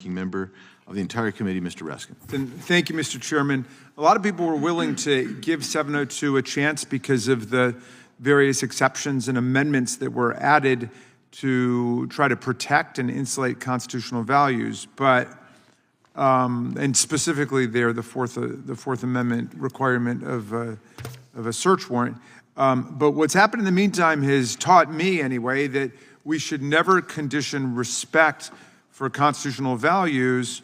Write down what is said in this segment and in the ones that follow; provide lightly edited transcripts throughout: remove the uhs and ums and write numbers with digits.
Member of the entire committee, Mr. Raskin. Thank you, Mr. Chairman. A lot of people were willing to give 702 a chance because of the various exceptions and amendments that were added to try to protect and insulate constitutional values, but and specifically there, the Fourth Amendment requirement of a search warrant. But what's happened in the meantime has taught me, anyway, that we should never condition respect for constitutional values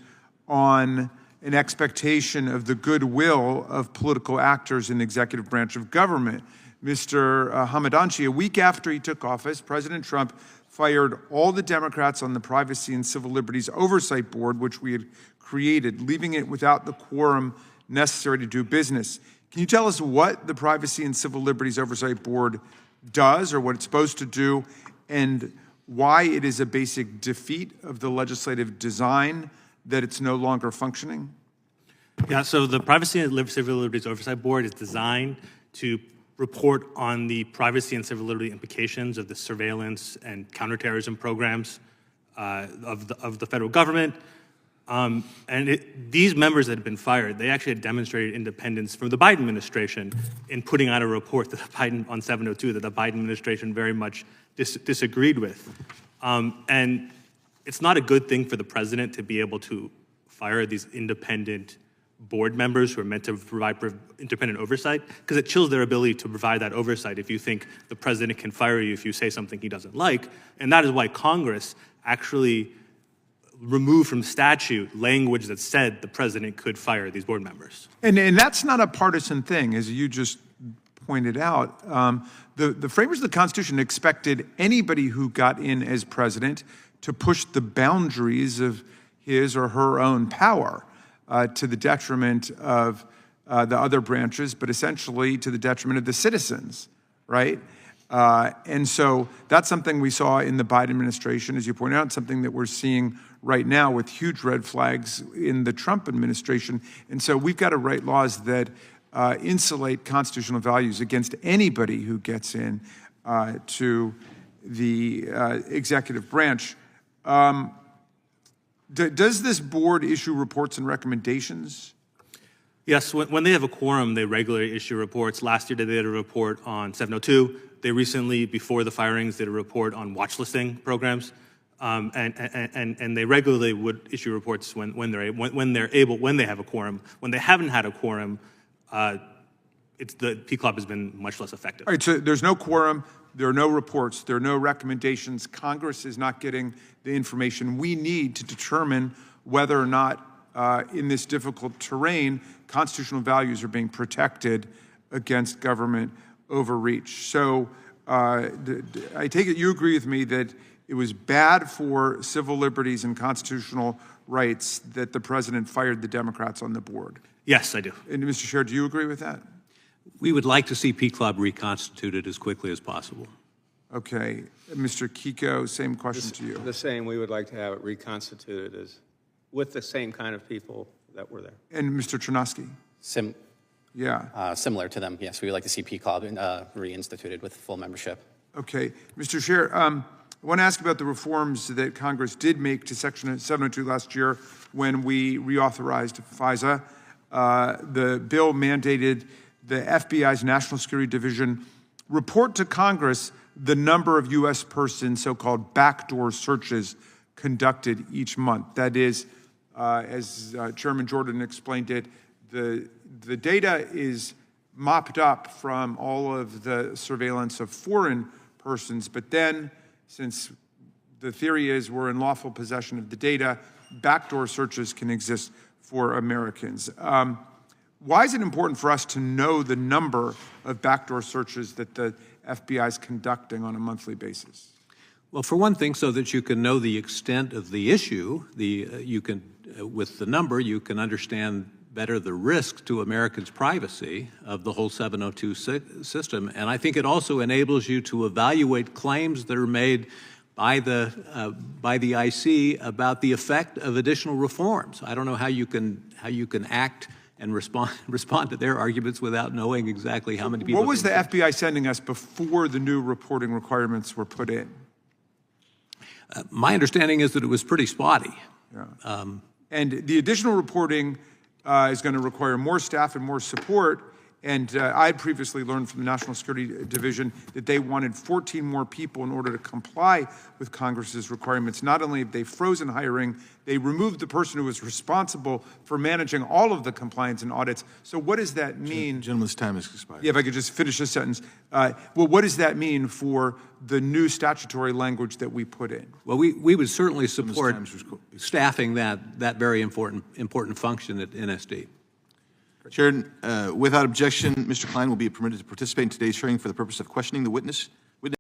on an expectation of the goodwill of political actors in the executive branch of government. Mr. Hamadanchi, a week after he took office, President Trump fired all the Democrats on the Privacy and Civil Liberties Oversight Board, which we had created, leaving it without the quorum necessary to do business. Can you tell us what the Privacy and Civil Liberties Oversight Board does, or what it's supposed to do, and why it is a basic defeat of the legislative design that it's no longer functioning? Yeah, so the Privacy and Civil Liberties Oversight Board is designed to report on the privacy and civil liberty implications of the surveillance and counterterrorism programs of the federal government. These members that have been fired, they actually had demonstrated independence from the Biden administration in putting out a report that on 702 that the Biden administration very much disagreed with. And it's not a good thing for the president to be able to fire these independent board members who are meant to provide independent oversight, because it chills their ability to provide that oversight if you think the president can fire you if you say something he doesn't like. And that is why Congress actually removed from statute language that said the president could fire these board members. And that's not a partisan thing, as you just pointed out. The framers of the Constitution expected anybody who got in as president to push the boundaries of his or her own power to the detriment of the other branches, but essentially to the detriment of the citizens, right? And so that's something we saw in the Biden administration, as you pointed out, something that we're seeing right now with huge red flags in the Trump administration. And so we've got to write laws that insulate constitutional values against anybody who gets in to the executive branch. Does this board issue reports and recommendations? Yes, when they have a quorum, they regularly issue reports. Last year, they did a report on 702. They recently, before the firings, did a report on watch listing programs. And they regularly would issue reports when they have a quorum. When they haven't had a quorum, the P Club has been much less effective. All right, so there's no quorum, there are no reports, there are no recommendations. Congress is not getting the information we need to determine whether or not in this difficult terrain, constitutional values are being protected against government overreach. So I take it you agree with me that it was bad for civil liberties and constitutional rights that the president fired the Democrats on the board? Yes, I do. And Mr. Chair, do you agree with that? We would like to see P Club reconstituted as quickly as possible. Okay. Mr. Kiko, same question to you. The same. We would like to have it reconstituted with the same kind of people that were there. And Mr. Chernosky? Similar to them, yes. We would like to see P Club reinstituted with full membership. Okay. Mr. Chair, I want to ask about the reforms that Congress did make to Section 702 last year when we reauthorized FISA. The bill mandated the FBI's National Security Division report to Congress the number of U.S. persons, so-called backdoor searches, conducted each month. That is, as Chairman Jordan explained it, the data is mopped up from all of the surveillance of foreign persons, but then, since the theory is we're in lawful possession of the data, backdoor searches can exist for Americans. Why is it important for us to know the number of backdoor searches that the FBI is conducting on a monthly basis? Well, for one thing, so that you can know the extent of the issue, with the number, you can understand better the risk to Americans' privacy of the whole 702 system. And I think it also enables you to evaluate claims that are made by the IC about the effect of additional reforms. I don't know how you can act and respond to their arguments without knowing exactly how many people. What was the FBI sending us before the new reporting requirements were put in? My understanding is that it was pretty spotty. And the additional reporting is going to require more staff and more support. And I had previously learned from the National Security Division that they wanted 14 more people in order to comply with Congress's requirements. Not only have they frozen hiring, they removed the person who was responsible for managing all of the compliance and audits. So what does that mean? Gentleman's time has expired. Yeah, if I could just finish this sentence. Well, what does that mean for the new statutory language that we put in? Well, we would certainly support staffing that very important function at NSD. Chair, without objection, Mr. Klein will be permitted to participate in today's hearing for the purpose of questioning the witness